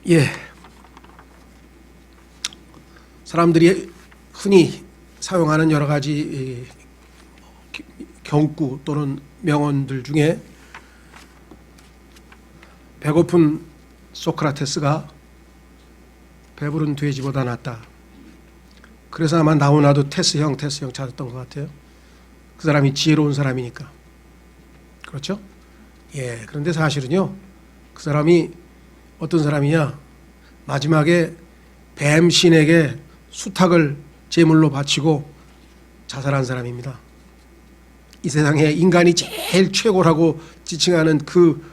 예, 사람들이 흔히 사용하는 여러 가지 경구 또는 명언들 중에 배고픈 소크라테스가 배부른 돼지보다 낫다. 그래서 아마 나오나도 테스형 찾았던 것 같아요. 그 사람이 지혜로운 사람이니까. 그렇죠? 예, 그런데 사실은요, 그 사람이 어떤 사람이냐, 마지막에 뱀신에게 수탉을 제물로 바치고 자살한 사람입니다. 이 세상에 인간이 제일 최고라고 지칭하는 그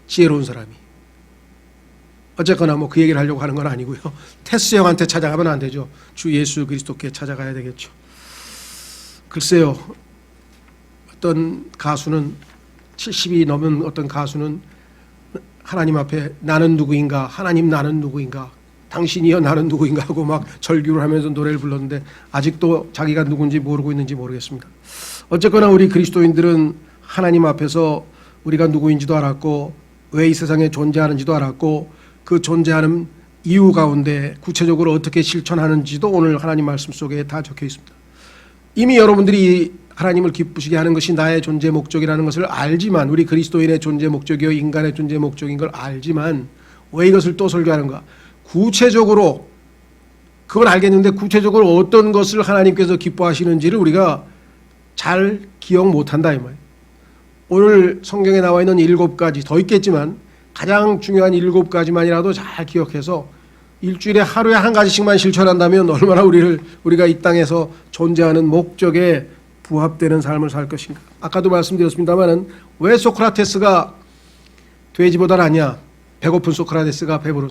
지혜로운 사람이. 어쨌거나 뭐 그 얘기를 하려고 하는 건 아니고요. 테스 형한테 찾아가면 안 되죠. 주 예수 그리스도께 찾아가야 되겠죠. 글쎄요, 어떤 가수는 70이 넘은 어떤 가수는 하나님 앞에 나는 누구인가, 하나님 나는 누구인가, 당신이여 나는 누구인가 하고 막 절규를 하면서 노래를 불렀는데 아직도 자기가 누군지 모르고 있는지 모르겠습니다. 어쨌거나 우리 그리스도인들은 하나님 앞에서 우리가 누구인지도 알았고 왜 이 세상에 존재하는지도 알았고 그 존재하는 이유 가운데 구체적으로 어떻게 실천하는지도 오늘 하나님 말씀 속에 다 적혀 있습니다. 이미 여러분들이 하나님을 기쁘시게 하는 것이 나의 존재 목적이라는 것을 알지만, 우리 그리스도인의 존재 목적이요 인간의 존재 목적인 걸 알지만 왜 이것을 또 설교하는가? 구체적으로 그건 알겠는데 구체적으로 어떤 것을 하나님께서 기뻐하시는지를 우리가 잘 기억 못한다 이 말이에요. 오늘 성경에 나와 있는 7가지 더 있겠지만 가장 중요한 7가지만이라도 잘 기억해서 일주일에 하루에 한 가지씩만 실천한다면 얼마나 우리가 이 땅에서 존재하는 목적에 부합되는 삶을 살 것인가. 아까도 말씀드렸습니다마는 왜 소크라테스가 돼지보다 낫냐? 배고픈 소크라테스가 배부른.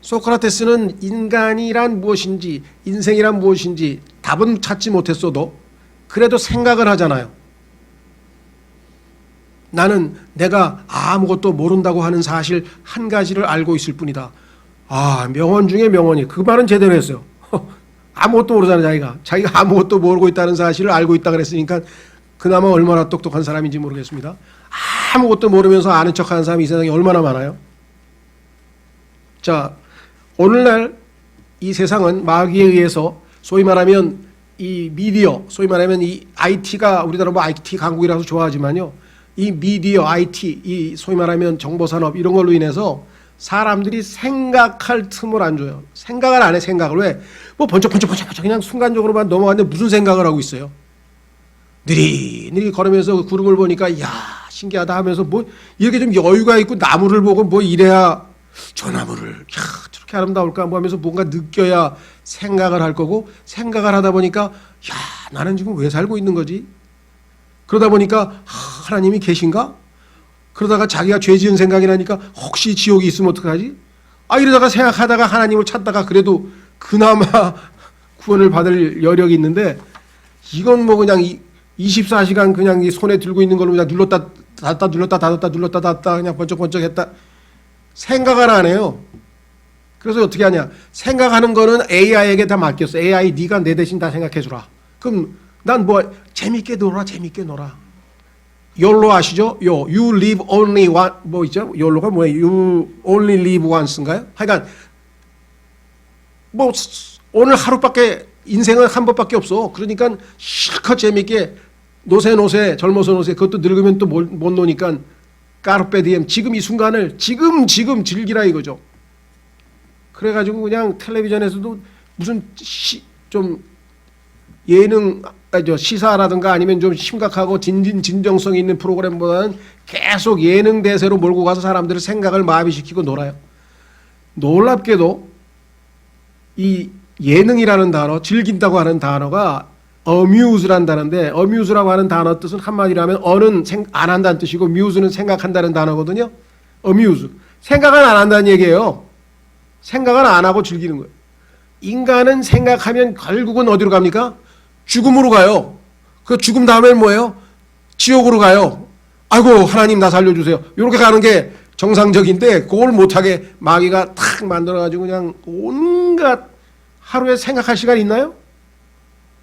소크라테스는 인간이란 무엇인지, 인생이란 무엇인지 답은 찾지 못했어도 그래도 생각을 하잖아요. 나는 내가 아무것도 모른다고 하는 사실 한 가지를 알고 있을 뿐이다. 아, 명언 중에 명언이. 그 말은 제대로 했어요. 아무것도 모르잖아요. 자기가 아무것도 모르고 있다는 사실을 알고 있다 그랬으니까 그나마 얼마나 똑똑한 사람인지 모르겠습니다. 아무것도 모르면서 아는 척하는 사람이 이 세상에 얼마나 많아요. 자, 오늘날 이 세상은 마귀에 의해서 소위 말하면 이 미디어, 소위 말하면 이 IT가, 우리나라 뭐 IT 강국이라서 좋아하지만요, 이 미디어, IT, 이 소위 말하면 정보산업 이런 걸로 인해서 사람들이 생각할 틈을 안 줘요. 생각을 안 해, 생각을. 왜? 뭐 번쩍 그냥 순간적으로만 넘어갔는데 무슨 생각을 하고 있어요? 느리느리 걸으면서 구름을 보니까 야, 신기하다 하면서 뭐 이렇게 좀 여유가 있고 나무를 보고 뭐 이래야 저 나무를 야, 저렇게 아름다울까 뭐 하면서 뭔가 느껴야 생각을 할 거고, 생각을 하다 보니까 야, 나는 지금 왜 살고 있는 거지? 그러다 보니까 하나님이 계신가? 그러다가 자기가 죄 지은 생각이 나니까 혹시 지옥이 있으면 어떡하지? 이러다가 생각하다가 하나님을 찾다가 그래도 그나마 구원을 받을 여력이 있는데, 이건 뭐 그냥 24시간 그냥 이 손에 들고 있는 걸로 그냥 눌렀다 닫았다 그냥 번쩍번쩍 했다. 생각을 안 해요. 그래서 어떻게 하냐? 생각하는 거는 AI에게 다 맡겼어. AI 네가 내 대신 다 생각해 주라. 그럼 난 뭐 재밌게 놀아. YOLO 아시죠? You live only one, 뭐 있죠? YOLO가 뭐예요? You only live once인가요? 하여간 뭐 오늘 하루밖에, 인생은 한 번밖에 없어. 그러니까 실컷 재밌게 노세 젊어서 노세. 그것도 늙으면 또 못 노니까 까르페 디엠, 지금 이 순간을 지금 즐기라 이거죠. 그래가지고 그냥 텔레비전에서도 무슨 좀 예능, 시사라든가 아니면 좀 심각하고 진정성 있는 프로그램보다는 계속 예능 대세로 몰고 가서 사람들의 생각을 마비시키고 놀아요. 놀랍게도 이 예능이라는 단어, 즐긴다고 하는 단어가 amuse라는 단어인데, amuse라고 하는 단어 뜻은 한마디로 하면 어는 안 한다는 뜻이고 muse는 생각한다는 단어거든요. amuse, 생각은 안 한다는 얘기예요. 생각은 안 하고 즐기는 거예요. 인간은 생각하면 결국은 어디로 갑니까? 죽음으로 가요. 그 죽음 다음엔 뭐예요? 지옥으로 가요. 아이고 하나님 나 살려주세요. 이렇게 가는 게 정상적인데 그걸 못하게 마귀가 탁 만들어가지고 그냥 온갖, 하루에 생각할 시간 있나요?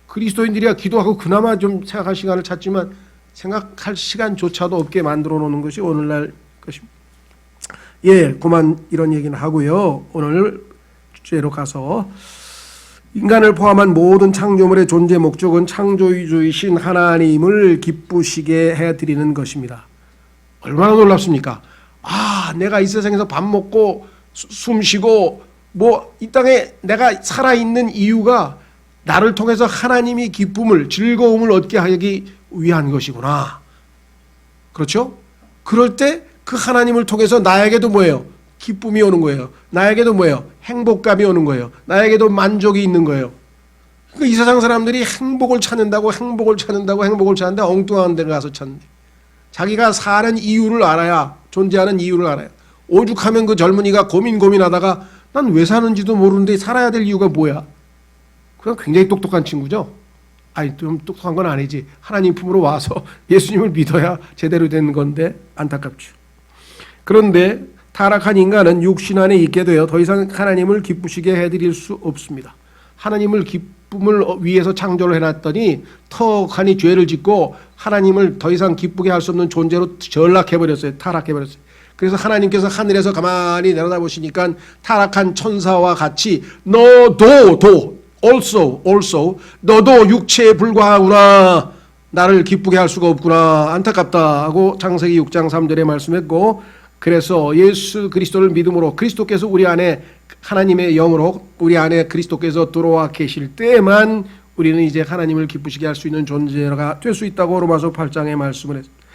그리스도인들이야 기도하고 그나마 좀 생각할 시간을 찾지만 생각할 시간조차도 없게 만들어 놓는 것이 오늘날 것입니다. 그만 이런 얘기는 하고요. 오늘 주제로 가서 인간을 포함한 모든 창조물의 존재 목적은 창조주이신 하나님을 기쁘시게 해드리는 것입니다. 얼마나 놀랍습니까? 내가 이 세상에서 밥 먹고 숨 쉬고 이 땅에 내가 살아있는 이유가 나를 통해서 하나님이 기쁨을, 즐거움을 얻게 하기 위한 것이구나. 그렇죠? 그럴 때 그 하나님을 통해서 나에게도 뭐예요? 기쁨이 오는 거예요. 나에게도 뭐예요? 행복감이 오는 거예요. 나에게도 만족이 있는 거예요. 이 세상 사람들이 행복을 찾는다고 엉뚱한 데 가서 찾는데, 자기가 사는 이유를 알아야, 존재하는 이유를 알아요. 오죽하면 그 젊은이가 고민하다가 난 왜 사는지도 모르는데 살아야 될 이유가 뭐야? 그건 굉장히 똑똑한 친구죠. 좀 똑똑한 건 아니지. 하나님 품으로 와서 예수님을 믿어야 제대로 된 건데 안타깝죠. 그런데 타락한 인간은 육신 안에 있게 되어 더 이상 하나님을 기쁘시게 해드릴 수 없습니다. 하나님을 기쁨을 위해서 창조를 해놨더니 턱하니 죄를 짓고 하나님을 더 이상 기쁘게 할 수 없는 존재로 전락해버렸어요. 타락해버렸어요. 그래서 하나님께서 하늘에서 가만히 내려다보시니까 타락한 천사와 같이 너도 너도 육체에 불과하구나. 나를 기쁘게 할 수가 없구나. 안타깝다 하고 창세기 6장 3절에 말씀했고, 그래서 예수 그리스도를 믿음으로 그리스도께서 우리 안에 하나님의 영으로 우리 안에 그리스도께서 들어와 계실 때만 우리는 이제 하나님을 기쁘시게 할 수 있는 존재가 될 수 있다고 로마서 8장에 말씀을 했습니다.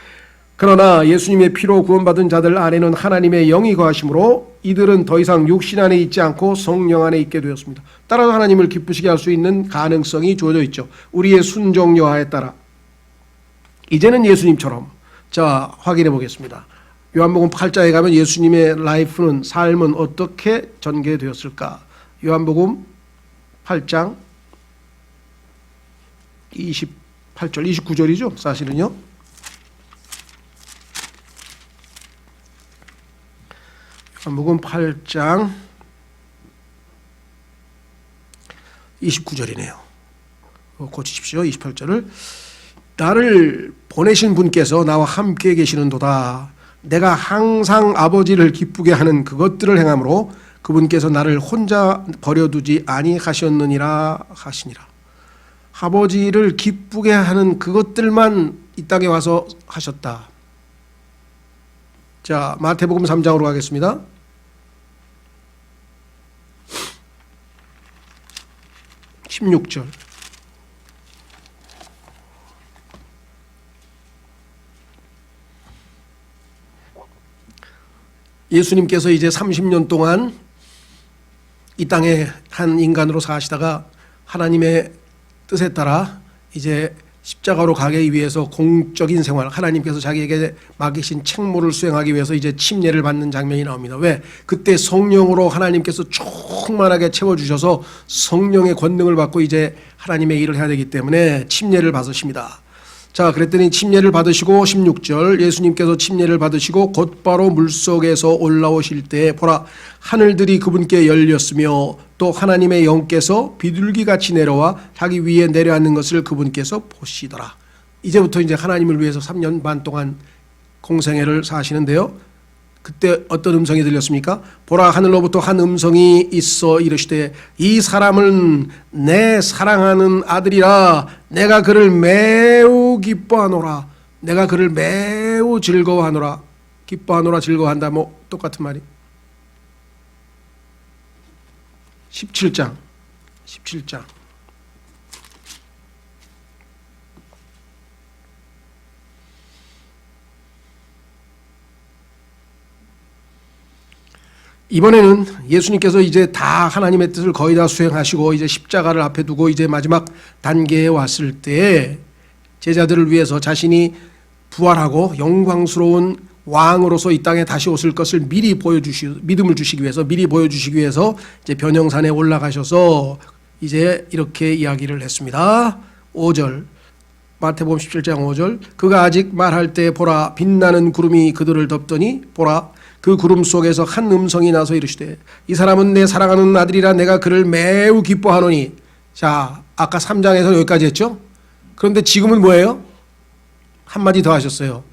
그러나 예수님의 피로 구원받은 자들 안에는 하나님의 영이 거하심으로 이들은 더 이상 육신 안에 있지 않고 성령 안에 있게 되었습니다. 따라서 하나님을 기쁘시게 할 수 있는 가능성이 주어져 있죠. 우리의 순종 여하에 따라. 이제는 예수님처럼. 자, 확인해 보겠습니다. 요한복음 8장에 가면 예수님의 라이프는, 삶은 어떻게 전개되었을까? 요한복음 8장 28절, 29절이죠. 사실은요. 요한복음 8장 29절이네요. 고치십시오. 28절을. 나를 보내신 분께서 나와 함께 계시는도다. 내가 항상 아버지를 기쁘게 하는 그것들을 행함으로 그분께서 나를 혼자 버려두지 아니하셨느니라 하시니라. 아버지를 기쁘게 하는 그것들만 이 땅에 와서 하셨다. 자, 마태복음 3장으로 가겠습니다. (16절) 예수님께서 이제 30년 동안 이 땅에 한 인간으로 사시다가 하나님의 뜻에 따라 이제 십자가로 가기 위해서 공적인 생활, 하나님께서 자기에게 맡기신 책무를 수행하기 위해서 이제 침례를 받는 장면이 나옵니다. 왜? 그때 성령으로 하나님께서 충만하게 채워주셔서 성령의 권능을 받고 이제 하나님의 일을 해야 되기 때문에 침례를 받으십니다. 자, 그랬더니 침례를 받으시고 16절, 예수님께서 침례를 받으시고 곧바로 물속에서 올라오실 때 보라, 하늘들이 그분께 열렸으며 또 하나님의 영께서 비둘기같이 내려와 자기 위에 내려앉는 것을 그분께서 보시더라. 이제부터 이제 하나님을 위해서 3년 반 동안 공생애를 사시는데요. 그때 어떤 음성이 들렸습니까? 보라, 하늘로부터 한 음성이 있어 이르시되 이 사람은 내 사랑하는 아들이라. 내가 그를 매우 기뻐하노라. 내가 그를 매우 즐거워하노라. 기뻐하노라, 즐거워한다, 똑같은 말이. 17장 이번에는 예수님께서 이제 다 하나님의 뜻을 거의 다 수행하시고 이제 십자가를 앞에 두고 이제 마지막 단계에 왔을 때 제자들을 위해서 자신이 부활하고 영광스러운 왕으로서 이 땅에 다시 오실 것을 미리 믿음을 주시기 위해서, 미리 보여주시기 위해서 이제 변형산에 올라가셔서 이제 이렇게 이야기를 했습니다. 5절, 마태복음 17장 5절, 그가 아직 말할 때 보라, 빛나는 구름이 그들을 덮더니 보라, 그 구름 속에서 한 음성이 나서 이르시되 이 사람은 내 사랑하는 아들이라. 내가 그를 매우 기뻐하노니. 자, 아까 3장에서 여기까지 했죠. 그런데 지금은 뭐예요? 한마디 더 하셨어요.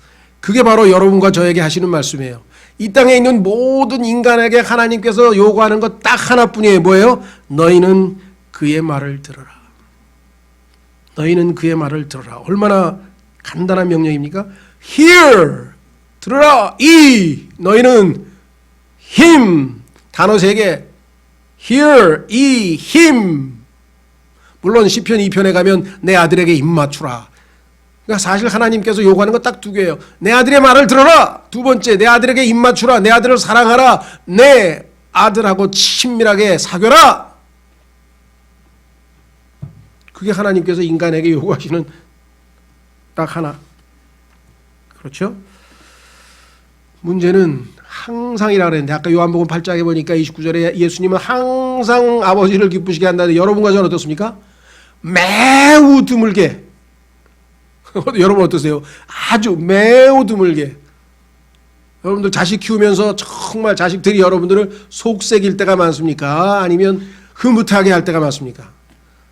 그게 바로 여러분과 저에게 하시는 말씀이에요. 이 땅에 있는 모든 인간에게 하나님께서 요구하는 것 딱 하나뿐이에요. 뭐예요? 너희는 그의 말을 들어라. 너희는 그의 말을 들어라. 얼마나 간단한 명령입니까? Hear, 들어라. 이, 너희는 him, 단어 3개. Hear, 이, him. 물론 시편 2편에 가면 내 아들에게 입 맞추라. 그러니까 사실 하나님께서 요구하는 거 딱 2개예요. 내 아들의 말을 들어라. 2번째, 내 아들에게 입 맞추라. 내 아들을 사랑하라. 내 아들하고 친밀하게 사귀어라. 그게 하나님께서 인간에게 요구하시는 딱 하나. 그렇죠? 문제는 항상이라 그랬는데 아까 요한복음 8장에 보니까 29절에 예수님은 항상 아버지를 기쁘시게 한다는데 여러분과 저는 어떻습니까? 매우 드물게. 여러분 어떠세요? 아주 매우 드물게. 여러분들 자식 키우면서 정말 자식들이 여러분들을 속색일 때가 많습니까? 아니면 흐뭇하게 할 때가 많습니까?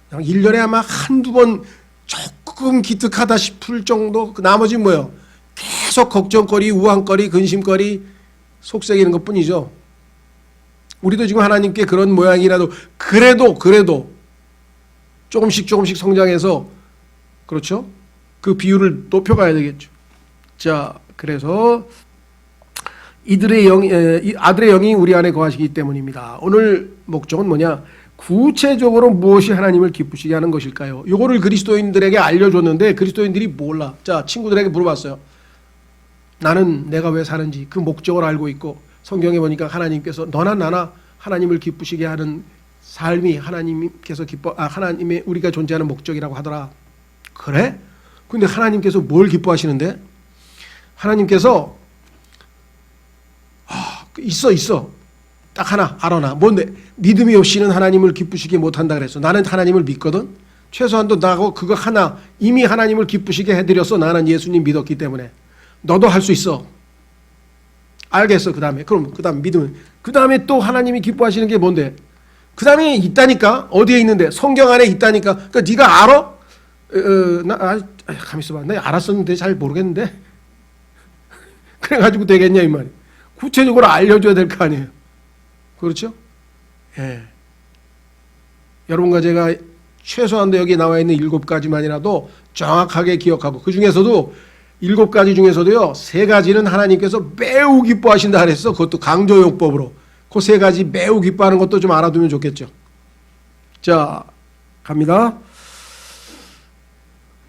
그냥 1년에 아마 한두 번 조금 기특하다 싶을 정도. 그 나머지는 뭐예요? 계속 걱정거리, 우환거리, 근심거리, 속색이는 것뿐이죠. 우리도 지금 하나님께 그런 모양이라도 그래도 조금씩 성장해서 그렇죠? 그 비율을 높여가야 되겠죠. 자, 그래서 아들의 영이 우리 안에 거하시기 때문입니다. 오늘 목적은 뭐냐? 구체적으로 무엇이 하나님을 기쁘시게 하는 것일까요? 이거를 그리스도인들에게 알려줬는데 그리스도인들이 몰라. 자, 친구들에게 물어봤어요. 나는 내가 왜 사는지 그 목적을 알고 있고 성경에 보니까 하나님께서 너나 나나 하나님을 기쁘시게 하는 삶이 하나님께서 하나님의 우리가 존재하는 목적이라고 하더라. 그래? 근데 하나님께서 뭘 기뻐하시는데? 하나님께서 있어. 딱 하나 알아놔. 뭔데? 믿음이 없이는 하나님을 기쁘시게 못한다 그랬어. 나는 하나님을 믿거든. 최소한도 나하고 그거 하나 이미 하나님을 기쁘시게 해드렸어. 나는 예수님 믿었기 때문에. 너도 할 수 있어. 알겠어. 그 다음에 믿으면 그 다음에 또 하나님이 기뻐하시는 게 뭔데? 그 다음에 있다니까. 어디에 있는데? 성경 안에 있다니까. 그러니까 네가 알아? 가만 있어봐. 나 알았었는데 잘 모르겠는데. 그래가지고 되겠냐 이 말이야. 구체적으로 알려줘야 될 거 아니에요. 그렇죠? 예. 여러분과 제가 최소한도 여기 나와 있는 7가지만이라도 정확하게 기억하고 그 중에서도 7가지 중에서도요 3가지는 하나님께서 매우 기뻐하신다 그랬어. 그것도 강조용법으로. 그 3가지 매우 기뻐하는 것도 좀 알아두면 좋겠죠. 자, 갑니다.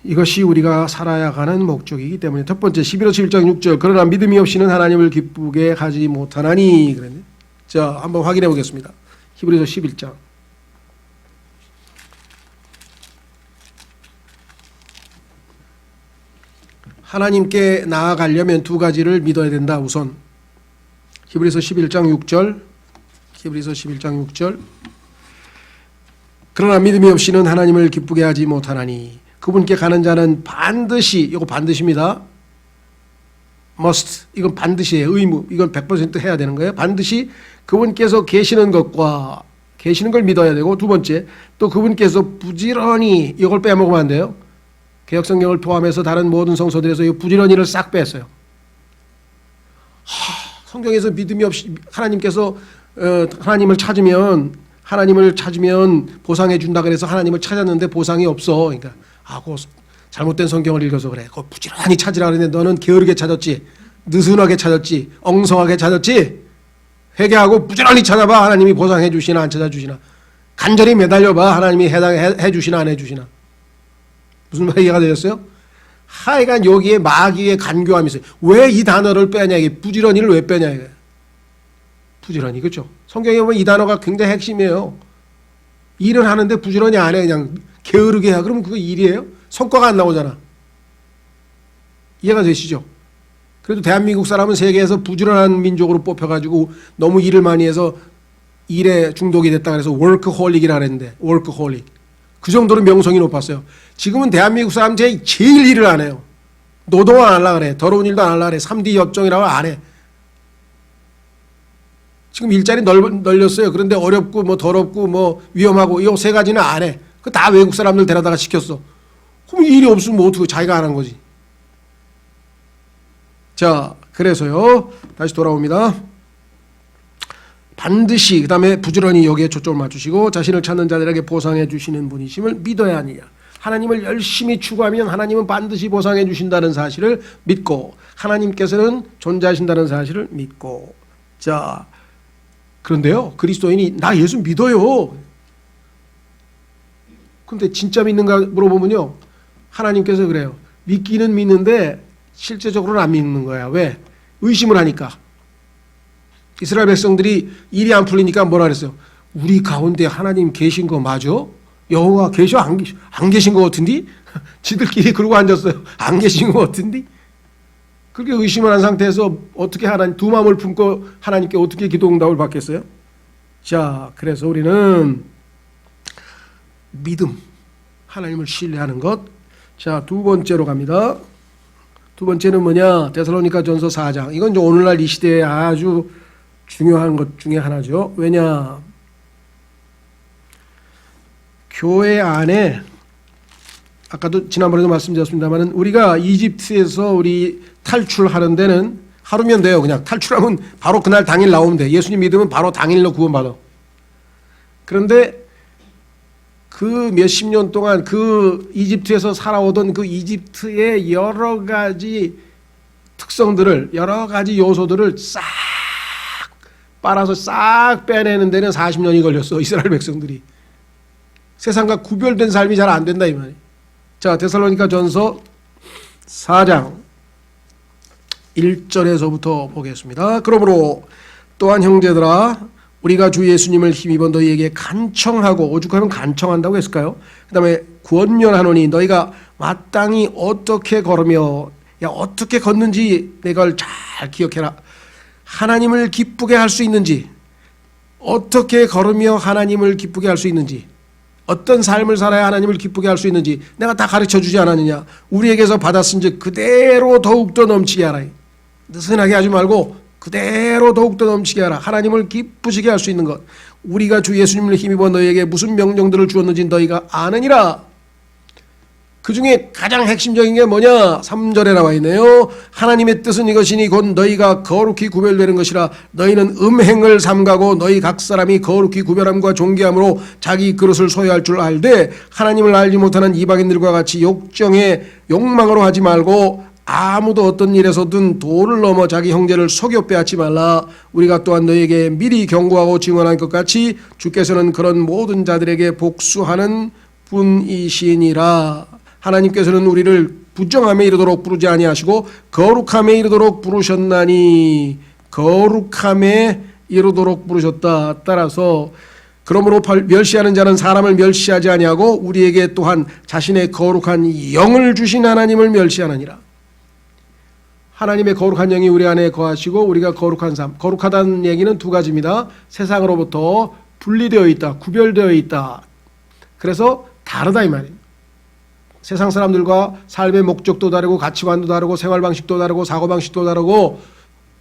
이것이 우리가 살아야 하는 목적이기 때문에 첫 번째 11호 7장 6절 그러나 믿음이 없이는 하나님을 기쁘게 하지 못하나니 그랬네. 자, 한번 확인해 보겠습니다. 히브리서 11장. 하나님께 나아가려면 2가지를 믿어야 된다. 우선 히브리서 11장 6절. 히브리서 11장 6절. 그러나 믿음이 없이는 하나님을 기쁘게 하지 못하나니 그분께 가는 자는 반드시, 이거 반드시입니다. must, 이건 반드시예요. 의무, 이건 100% 해야 되는 거예요. 반드시 그분께서 계시는 것과 계시는 걸 믿어야 되고, 2번째, 또 그분께서 부지런히, 이걸 빼먹으면 안 돼요. 개역성경을 포함해서 다른 모든 성서들에서 이 부지런히를 싹 뺐어요. 성경에서 믿음이 없이 하나님께서 하나님을 찾으면 보상해 준다 그래서 하나님을 찾았는데 보상이 없어. 그러니까 그 잘못된 성경을 읽어서 그래. 그거 부지런히 찾으라 그랬는데 너는 게으르게 찾았지, 느슨하게 찾았지, 엉성하게 찾았지. 회개하고 부지런히 찾아봐. 하나님이 보상해 주시나 안 찾아주시나. 간절히 매달려봐. 하나님이 해당해 주시나 안 해주시나. 무슨 말 이해가 되셨어요? 하여간 여기에 마귀의 간교함이 있어요. 왜 이 단어를 빼냐 이게. 부지런히를 왜 빼냐 이게. 부지런히, 그렇죠? 성경에 보면 이 단어가 굉장히 핵심이에요. 일을 하는데 부지런히 안 해. 그냥 게으르게 해. 그러면 그거 일이에요? 성과가 안 나오잖아. 이해가 되시죠? 그래도 대한민국 사람은 세계에서 부지런한 민족으로 뽑혀가지고 너무 일을 많이 해서 일에 중독이 됐다 그래서 워크홀릭이라 그랬는데, 워크홀릭. 그 정도로 명성이 높았어요. 지금은 대한민국 사람 제일 일을 안 해요. 노동을 안 하려고 그래. 더러운 일도 안 하려고 그래. 3D 협정이라고 안 해. 지금 일자리 널렸어요. 그런데 어렵고 뭐 더럽고 뭐 위험하고 이 3가지는 안 해. 그 다 외국 사람들 데려다가 시켰어. 그럼 일이 없으면 뭐 어떻게 자기가 안 한 거지. 자, 그래서요, 다시 돌아옵니다. 반드시 그 다음에 부지런히 여기에 초점을 맞추시고 자신을 찾는 자들에게 보상해 주시는 분이심을 믿어야 하느냐. 하나님을 열심히 추구하면 하나님은 반드시 보상해 주신다는 사실을 믿고 하나님께서는 존재하신다는 사실을 믿고. 자, 그런데요, 그리스도인이 나 예수 믿어요. 근데 진짜 믿는가 물어보면요, 하나님께서 그래요. 믿기는 믿는데 실제적으로는 안 믿는 거야. 왜? 의심을 하니까. 이스라엘 백성들이 일이 안 풀리니까 뭐라 그랬어요? 우리 가운데 하나님 계신 거 맞아? 여호와 계셔? 안 계신 거 같은데? 지들끼리 그러고 앉았어요. 안 계신 거 같은데? 그렇게 의심을 한 상태에서 어떻게 하나님, 두 마음을 품고 하나님께 어떻게 기도 응답을 받겠어요? 자, 그래서 우리는 믿음, 하나님을 신뢰하는 것. 자, 두 번째로 갑니다. 두 번째는 뭐냐? 데살로니가 전서 4장. 이건 이제 오늘날 이 시대에 아주 중요한 것 중에 하나죠. 왜냐? 교회 안에 아까도 지난번에도 말씀드렸습니다만 우리가 이집트에서 우리 탈출하는 데는 하루면 돼요. 그냥 탈출하면 바로 그날 당일 나오면 돼. 예수님 믿으면 바로 당일로 구원받아. 그런데 그 몇십 년 동안 그 이집트에서 살아오던 그 이집트의 여러 가지 특성들을, 여러 가지 요소들을 싹 빨아서 싹 빼내는 데는 40년이 걸렸어. 이스라엘 백성들이. 세상과 구별된 삶이 잘 안 된다 이 말이에요. 자, 데살로니가 전서 4장 1절에서부터 보겠습니다. 그러므로 또한 형제들아, 우리가 주 예수님을 힘입어 너희에게 간청하고, 오죽하면 간청한다고 했을까요? 그 다음에 권면하노니 너희가 마땅히 어떻게 걸으며, 야, 어떻게 걷는지 내가 잘 기억해라. 하나님을 기쁘게 할 수 있는지, 어떻게 걸으며 하나님을 기쁘게 할 수 있는지, 어떤 삶을 살아야 하나님을 기쁘게 할 수 있는지 내가 다 가르쳐 주지 않았느냐. 우리에게서 받았은즉 그대로 더욱더 넘치게 하라. 느슨하게 하지 말고 그대로 더욱더 넘치게 하라. 하나님을 기쁘시게 할 수 있는 것. 우리가 주 예수님을 힘입어 너희에게 무슨 명령들을 주었는지 너희가 아느니라. 그 중에 가장 핵심적인 게 뭐냐? 3절에 나와 있네요. 하나님의 뜻은 이것이니 곧 너희가 거룩히 구별되는 것이라. 너희는 음행을 삼가고 너희 각 사람이 거룩히 구별함과 존귀함으로 자기 그릇을 소유할 줄 알되 하나님을 알지 못하는 이방인들과 같이 욕정에 욕망으로 하지 말고 아무도 어떤 일에서든 도를 넘어 자기 형제를 속여 빼앗지 말라. 우리가 또한 너희에게 미리 경고하고 증언한 것 같이 주께서는 그런 모든 자들에게 복수하는 분이시니라. 하나님께서는 우리를 부정함에 이르도록 부르지 아니하시고 거룩함에 이르도록 부르셨나니. 거룩함에 이르도록 부르셨다. 따라서 그러므로 멸시하는 자는 사람을 멸시하지 아니하고 우리에게 또한 자신의 거룩한 영을 주신 하나님을 멸시하느니라. 하나님의 거룩한 영이 우리 안에 거하시고 우리가 거룩한 삶. 거룩하다는 얘기는 두 가지입니다. 세상으로부터 분리되어 있다, 구별되어 있다. 그래서 다르다 이 말이에요. 세상 사람들과 삶의 목적도 다르고 가치관도 다르고 생활 방식도 다르고 사고 방식도 다르고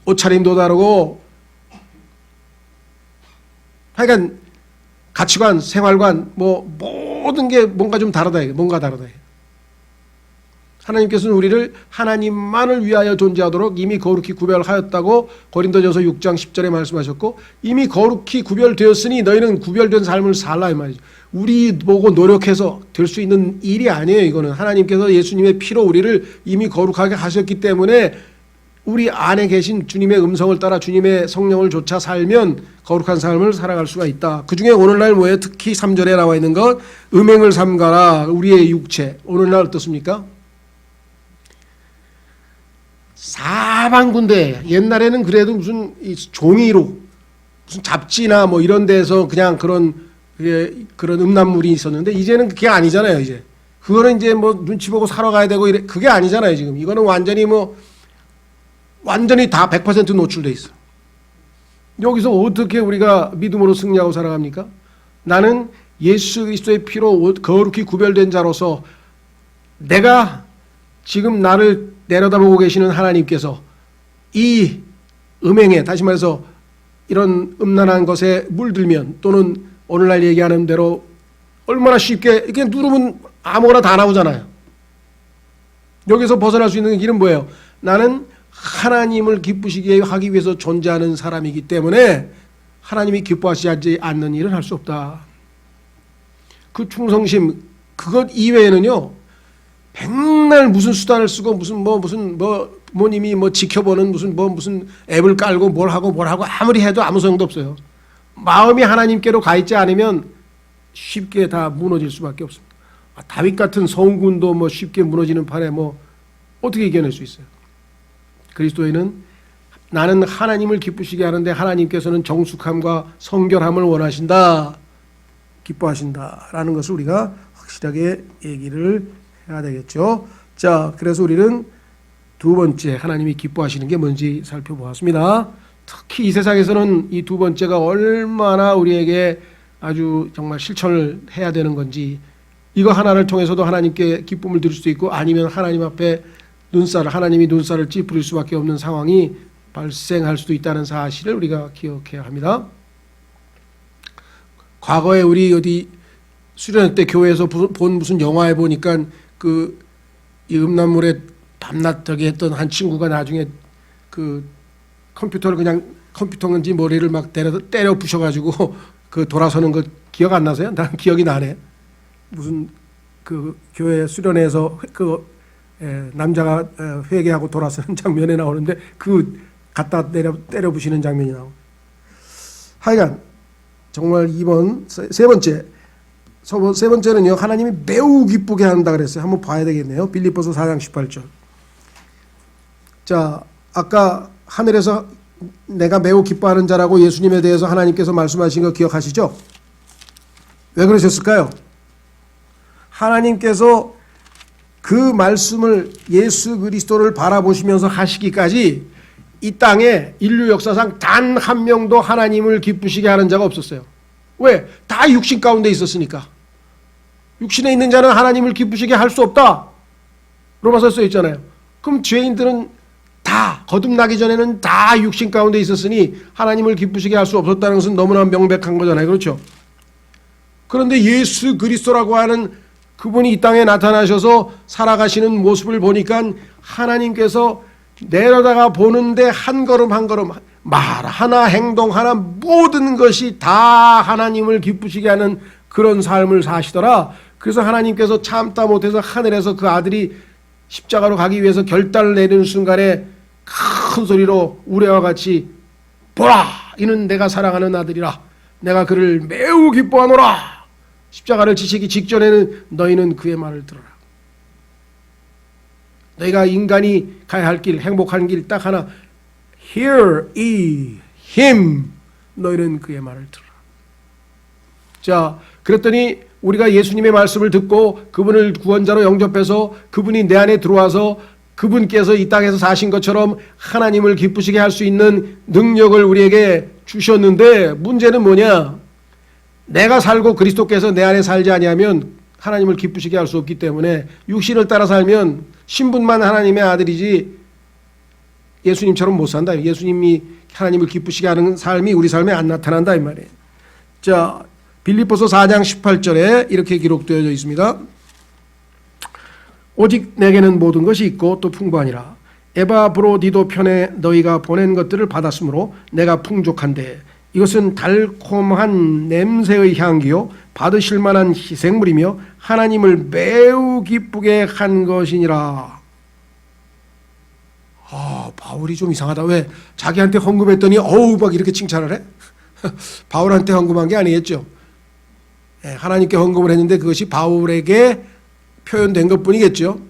옷차림도 다르고, 하여간 가치관, 생활관, 뭐 모든 게 뭔가 좀 다르다. 뭔가 다르다. 하나님께서는 우리를 하나님만을 위하여 존재하도록 이미 거룩히 구별하였다고 고린도전서 6장 10절에 말씀하셨고, 이미 거룩히 구별되었으니 너희는 구별된 삶을 살라 이 말이죠. 우리 보고 노력해서 될 수 있는 일이 아니에요. 이거는 하나님께서 예수님의 피로 우리를 이미 거룩하게 하셨기 때문에 우리 안에 계신 주님의 음성을 따라 주님의 성령을 좇아 살면 거룩한 삶을 살아갈 수가 있다. 그 중에 오늘날 뭐예요? 특히 3절에 나와 있는 것, 음행을 삼가라. 우리의 육체. 오늘날 어떻습니까? 사방군데, 옛날에는 그래도 무슨 종이로 무슨 잡지나 뭐 이런 데서 그냥 그런 음란물이 있었는데 이제는 그게 아니잖아요. 이제 그거는 이제 뭐 눈치 보고 사러 가야 되고 이래, 그게 아니잖아요. 지금 이거는 완전히 다 100% 노출돼 있어. 여기서 어떻게 우리가 믿음으로 승리하고 살아갑니까? 나는 예수 그리스도의 피로 거룩히 구별된 자로서 내가 지금 나를 내려다보고 계시는 하나님께서 이 음행에, 다시 말해서 이런 음란한 것에 물들면, 또는 오늘날 얘기하는 대로 얼마나 쉽게 이렇게 누르면 아무거나 다 나오잖아요. 여기서 벗어날 수 있는 길은 뭐예요? 나는 하나님을 기쁘시게 하기 위해서 존재하는 사람이기 때문에 하나님이 기뻐하시지 않는 일은 할 수 없다. 그 충성심, 그것 이외에는요, 백날 무슨 수단을 쓰고 무슨 부모님이 지켜보는 무슨 앱을 깔고 뭘 하고 아무리 해도 아무 소용도 없어요. 마음이 하나님께로 가 있지 않으면 쉽게 다 무너질 수밖에 없습니다. 다윗 같은 성군도 쉽게 무너지는 판에 어떻게 이겨낼 수 있어요? 그리스도인은 나는 하나님을 기쁘시게 하는데 하나님께서는 정숙함과 성결함을 원하신다, 기뻐하신다라는 것을 우리가 확실하게 얘기를 해야 되겠죠. 자, 그래서 우리는 두 번째 하나님이 기뻐하시는 게 뭔지 살펴보았습니다. 특히 이 세상에서는 이 두 번째가 얼마나 우리에게 아주 정말 실천을 해야 되는 건지, 이거 하나를 통해서도 하나님께 기쁨을 드릴 수 있고 아니면 하나님 앞에 하나님이 눈살을 찌푸릴 수밖에 없는 상황이 발생할 수도 있다는 사실을 우리가 기억해야 합니다. 과거에 우리 어디 수련회 때 교회에서 본 무슨 영화에 보니까 이 음란물에 밤낮 저기 했던 한 친구가 나중에 컴퓨터를 그냥 컴퓨터인지 머리를 막 때려 부셔가지고 돌아서는 거 기억 안 나세요? 난 기억이 나네. 무슨 교회 수련회에서 남자가 회개하고 돌아서는 장면에 나오는데 갖다 때려 부시는 장면이 나오고. 하여간 정말 세 번째는요, 하나님이 매우 기쁘게 한다 그랬어요. 한번 봐야 되겠네요. 빌립보서 4장 18절. 자, 아까 하늘에서 내가 매우 기뻐하는 자라고 예수님에 대해서 하나님께서 말씀하신 거 기억하시죠? 왜 그러셨을까요? 하나님께서 그 말씀을 예수 그리스도를 바라보시면서 하시기까지 이 땅에 인류 역사상 단 한 명도 하나님을 기쁘시게 하는 자가 없었어요. 왜? 다 육신 가운데 있었으니까. 육신에 있는 자는 하나님을 기쁘시게 할 수 없다. 로마서에 써 있잖아요. 그럼 죄인들은 다 거듭나기 전에는 다 육신 가운데 있었으니 하나님을 기쁘시게 할 수 없었다는 것은 너무나 명백한 거잖아요. 그렇죠? 그런데 예수 그리스도라고 하는 그분이 이 땅에 나타나셔서 살아가시는 모습을 보니까 하나님께서 내려다가 보는데 한 걸음 한 걸음, 말 하나 행동 하나 모든 것이 다 하나님을 기쁘시게 하는 그런 삶을 사시더라. 그래서 하나님께서 참다 못해서 하늘에서 그 아들이 십자가로 가기 위해서 결단을 내리는 순간에 큰 소리로 우레와 같이, 보라, 이는 내가 사랑하는 아들이라, 내가 그를 매우 기뻐하노라. 십자가를 지시기 직전에는 너희는 그의 말을 들어라. 너희가 인간이 가야 할 길, 행복한 길 딱 하나, Hear ye him. 너희는 그의 말을 들어라. 자, 그랬더니 우리가 예수님의 말씀을 듣고 그분을 구원자로 영접해서 그분이 내 안에 들어와서 그분께서 이 땅에서 사신 것처럼 하나님을 기쁘시게 할 수 있는 능력을 우리에게 주셨는데, 문제는 뭐냐? 내가 살고 그리스도께서 내 안에 살지 아니하면 하나님을 기쁘시게 할 수 없기 때문에 육신을 따라 살면 신분만 하나님의 아들이지 예수님처럼 못 산다. 예수님이 하나님을 기쁘시게 하는 삶이 우리 삶에 안 나타난다 이 말이에요. 자, 빌립보서 4장 18절에 이렇게 기록되어 있습니다. 오직 내게는 모든 것이 있고 또 풍부하니라. 에바브로디도 편에 너희가 보낸 것들을 받았으므로 내가 풍족한데 이것은 달콤한 냄새의 향기요 받으실 만한 희생물이며 하나님을 매우 기쁘게 한 것이니라. 바울이 좀 이상하다. 왜? 자기한테 헌금했더니 어우 막 이렇게 칭찬을 해? 바울한테 헌금한 게 아니겠죠. 하나님께 헌금을 했는데 그것이 바울에게 표현된 것뿐이겠죠.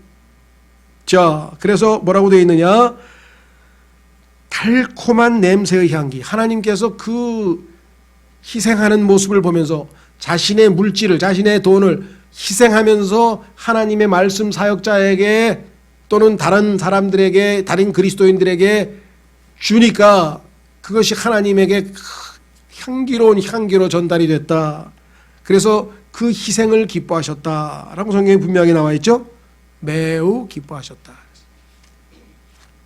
자, 그래서 뭐라고 되어 있느냐? 달콤한 냄새의 향기. 하나님께서 그 희생하는 모습을 보면서 자신의 물질을, 자신의 돈을 희생하면서 하나님의 말씀 사역자에게 또는 다른 사람들에게, 다른 그리스도인들에게 주니까 그것이 하나님에게 향기로운 향기로 전달이 됐다. 그래서 그 희생을 기뻐하셨다라고 성경에 분명히 나와 있죠. 매우 기뻐하셨다.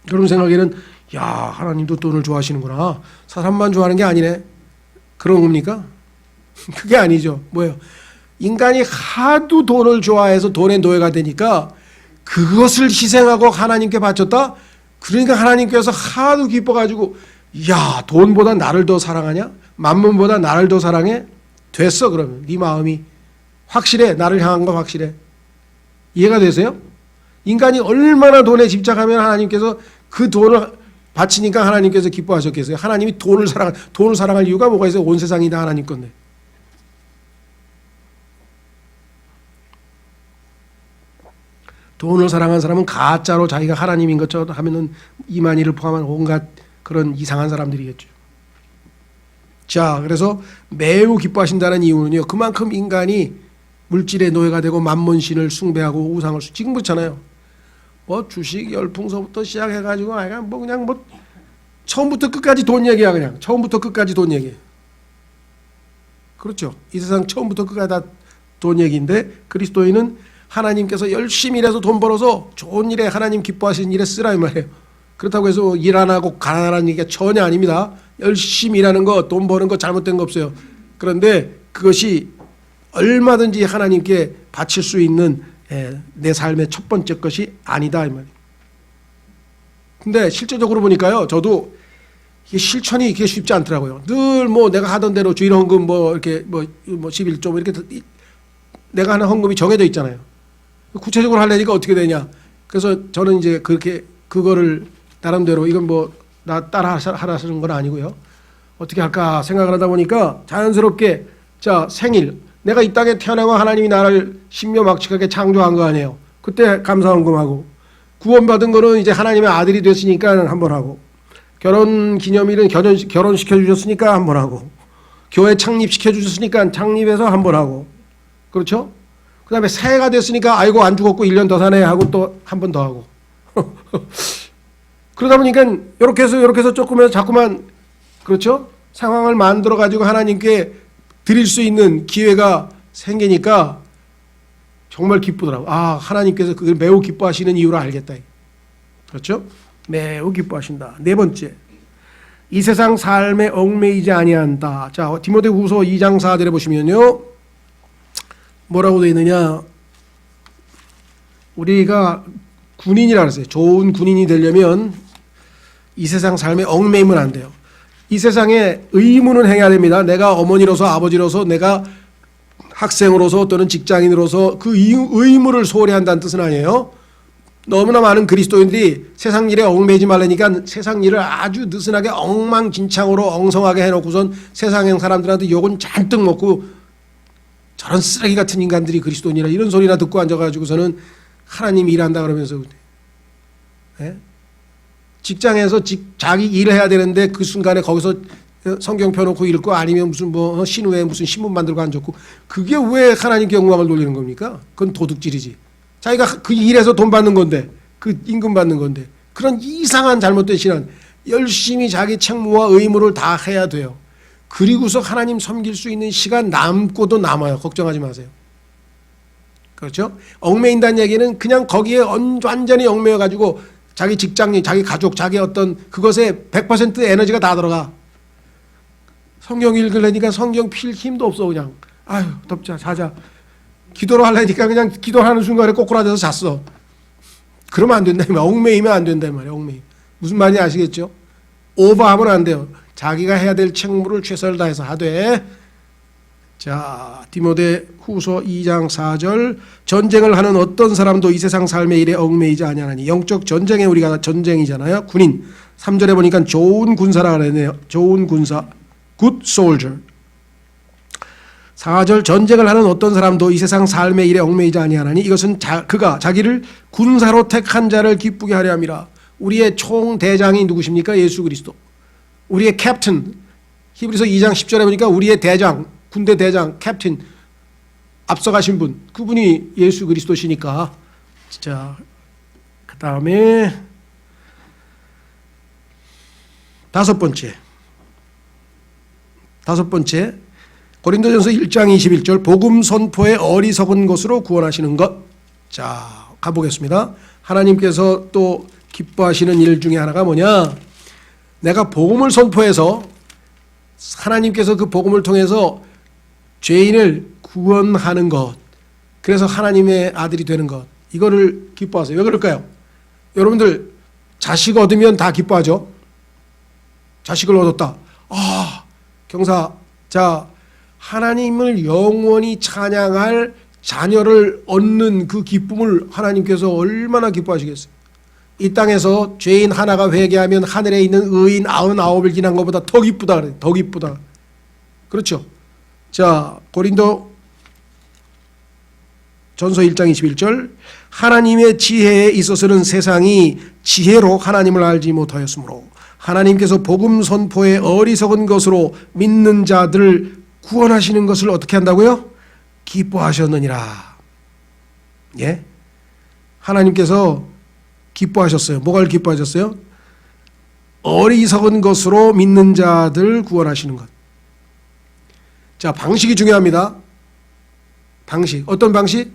여러분 생각에는 야, 하나님도 돈을 좋아하시는구나. 사람만 좋아하는 게 아니네. 그런 겁니까? 그게 아니죠. 뭐예요? 인간이 하도 돈을 좋아해서 돈의 노예가 되니까 그것을 희생하고 하나님께 바쳤다? 그러니까 하나님께서 하도 기뻐가지고 야, 돈보다 나를 더 사랑하냐? 만문보다 나를 더 사랑해? 됐어. 그러면 네 마음이 확실해. 나를 향한 거 확실해. 이해가 되세요? 인간이 얼마나 돈에 집착하면 하나님께서 그 돈을 바치니까 하나님께서 기뻐하셨겠어요? 하나님이 돈을 사랑할 이유가 뭐가 있어요? 온 세상이 다 하나님 건데. 돈을 사랑한 사람은 가짜로 자기가 하나님인 것처럼 하면은 이만희를 포함한 온갖 그런 이상한 사람들이겠죠. 자, 그래서 매우 기뻐하신다는 이유는요, 그만큼 인간이 물질의 노예가 되고 만몬신을 숭배하고 우상을 지금 그렇잖아요. 뭐 주식 열풍서부터 시작해가지고 아이가 뭐 그냥 뭐 처음부터 끝까지 돈 얘기야. 그냥 처음부터 끝까지 돈 얘기. 그렇죠. 이 세상 처음부터 끝까지 다 돈 얘기인데, 그리스도인은 하나님께서 열심히 일해서 돈 벌어서 좋은 일에 하나님 기뻐하시는 일에 쓰라 이 말이에요. 그렇다고 해서 일 안 하고 가난하다는 얘기가 전혀 아닙니다. 열심히 일하는 거, 돈 버는 거 잘못된 거 없어요. 그런데 그것이 얼마든지 하나님께 바칠 수 있는 내 삶의 첫 번째 것이 아니다 이 말이에요. 근데 실제적으로 보니까요, 저도 이게 실천이 이게 쉽지 않더라고요. 늘 뭐 내가 하던 대로 주일 헌금 뭐 이렇게 뭐 11조 이렇게 내가 하는 헌금이 정해져 있잖아요. 구체적으로 하려니까 어떻게 되냐. 그래서 저는 이제 그렇게 그거를 나름대로 이건 뭐 나 따라 하라는 건 아니고요. 어떻게 할까 생각을 하다 보니까 자연스럽게 자 생일 내가 이 땅에 태어나고 하나님이 나를 신묘막측하게 창조한 거 아니에요. 그때 감사헌금하고 구원받은 거는 이제 하나님의 아들이 됐으니까 한번 하고 결혼 기념일은 결혼시켜 주셨으니까 한번 하고 교회 창립시켜 주셨으니까 창립해서 한번 하고 그렇죠? 그 다음에 새해가 됐으니까 아이고 안 죽었고 1년 더 사네 하고 또 한 번 더 하고 그러다 보니까 이렇게 해서 조금해서 자꾸만 그렇죠? 상황을 만들어 가지고 하나님께 드릴 수 있는 기회가 생기니까 정말 기쁘더라고. 아, 하나님께서 그걸 매우 기뻐하시는 이유를 알겠다. 그렇죠? 매우 기뻐하신다. 네 번째, 이 세상 삶에 얽매이지 아니한다. 자, 디모데후서 2장 4절에 보시면요, 뭐라고 되어 있느냐? 우리가 군인이라 그랬어요. 좋은 군인이 되려면 이 세상 삶에 얽매이면 안 돼요. 이 세상에 의무는 행해야 됩니다. 내가 어머니로서 아버지로서 내가 학생으로서 또는 직장인으로서 그 의무를 소홀히 한다는 뜻은 아니에요. 너무나 많은 그리스도인들이 세상 일에 얽매이지 말라니까 세상 일을 아주 느슨하게 엉망진창으로 엉성하게 해놓고선 세상의 사람들한테 욕은 잔뜩 먹고 저런 쓰레기 같은 인간들이 그리스도인이라 이런 소리나 듣고 앉아가지고서는 하나님이 일한다 그러면서 네? 직장에서 자기 일을 해야 되는데 그 순간에 거기서 성경 펴놓고 읽고 아니면 무슨 뭐 신우에 무슨 신문 만들고 앉았고 그게 왜 하나님께 영광을 돌리는 겁니까? 그건 도둑질이지. 자기가 그 일에서 돈 받는 건데 그 임금 받는 건데 그런 이상한 잘못된 신앙 열심히 자기 책무와 의무를 다 해야 돼요. 그리고서 하나님 섬길 수 있는 시간 남고도 남아요. 걱정하지 마세요. 그렇죠? 얽매인다는 얘기는 그냥 거기에 완전히 얽매여 가지고 자기 직장인, 자기 가족, 자기 어떤 그것에 100% 에너지가 다 들어가. 성경 읽으려니까 성경 필 힘도 없어. 그냥 아유 덥자 자자. 기도를 하려니까 그냥 기도하는 순간에 꼬꾸라져서 잤어. 그러면 안 된다. 얽매이면 안 된다 말이야. 얽매이. 무슨 말인지 아시겠죠? 오버하면 안 돼요. 자기가 해야 될 책무를 최선을 다해서 하되. 자, 디모데후서 2장 4절 전쟁을 하는 어떤 사람도 이 세상 삶의 일에 얽매이지 아니하나니. 영적 전쟁에 우리가 전쟁이잖아요. 군인. 3절에 보니까 좋은 군사라 그랬네요. 좋은 군사. Good soldier. 4절 전쟁을 하는 어떤 사람도 이 세상 삶의 일에 얽매이지 아니하나니 이것은 그가 자기를 군사로 택한 자를 기쁘게 하려 함이라. 우리의 총대장이 누구십니까? 예수 그리스도. 우리의 캡틴. 히브리서 2장 10절에 보니까 우리의 대장, 군대 대장, 캡틴 앞서가신 분, 그분이 예수 그리스도시니까. 자, 그 다음에 다섯 번째 고린도전서 1장 21절 복음 선포의 어리석은 것으로 구원하시는 것. 자, 가보겠습니다. 하나님께서 또 기뻐하시는 일 중에 하나가 뭐냐? 내가 복음을 선포해서 하나님께서 그 복음을 통해서 죄인을 구원하는 것, 그래서 하나님의 아들이 되는 것, 이거를 기뻐하세요. 왜 그럴까요? 여러분들 자식 얻으면 다 기뻐하죠. 자식을 얻었다. 경사. 자, 하나님을 영원히 찬양할 자녀를 얻는 그 기쁨을 하나님께서 얼마나 기뻐하시겠어요. 이 땅에서 죄인 하나가 회개하면 하늘에 있는 의인 99을 지난 것보다 더 기쁘다 그래요. 더 기쁘다. 그렇죠. 자, 고린도 전서 1장 21절. 하나님의 지혜에 있어서는 세상이 지혜로 하나님을 알지 못하였으므로 하나님께서 복음 선포의 어리석은 것으로 믿는 자들을 구원하시는 것을 어떻게 한다고요? 기뻐하셨느니라. 예? 하나님께서 기뻐하셨어요. 뭐가 기뻐하셨어요? 어리석은 것으로 믿는 자들 구원하시는 것. 자, 방식이 중요합니다. 방식. 어떤 방식?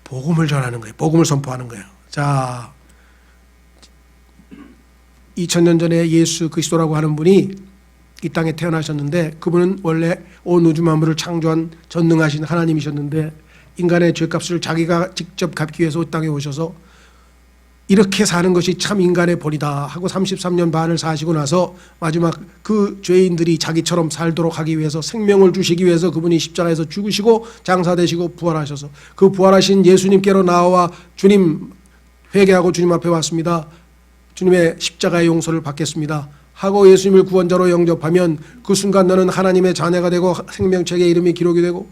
복음을 전하는 거예요. 복음을 선포하는 거예요. 자, 2000년 전에 예수 그리스도라고 하는 분이 이 땅에 태어나셨는데, 그분은 원래 온 우주 만물을 창조한 전능하신 하나님이셨는데 인간의 죄값을 자기가 직접 갚기 위해서 이 땅에 오셔서 이렇게 사는 것이 참 인간의 본이다 하고 33년 반을 사시고 나서 마지막 그 죄인들이 자기처럼 살도록 하기 위해서 생명을 주시기 위해서 그분이 십자가에서 죽으시고 장사되시고 부활하셔서 그 부활하신 예수님께로 나와 주님 회개하고 주님 앞에 왔습니다. 주님의 십자가의 용서를 받겠습니다 하고 예수님을 구원자로 영접하면 그 순간 너는 하나님의 자녀가 되고 생명책에 이름이 기록이 되고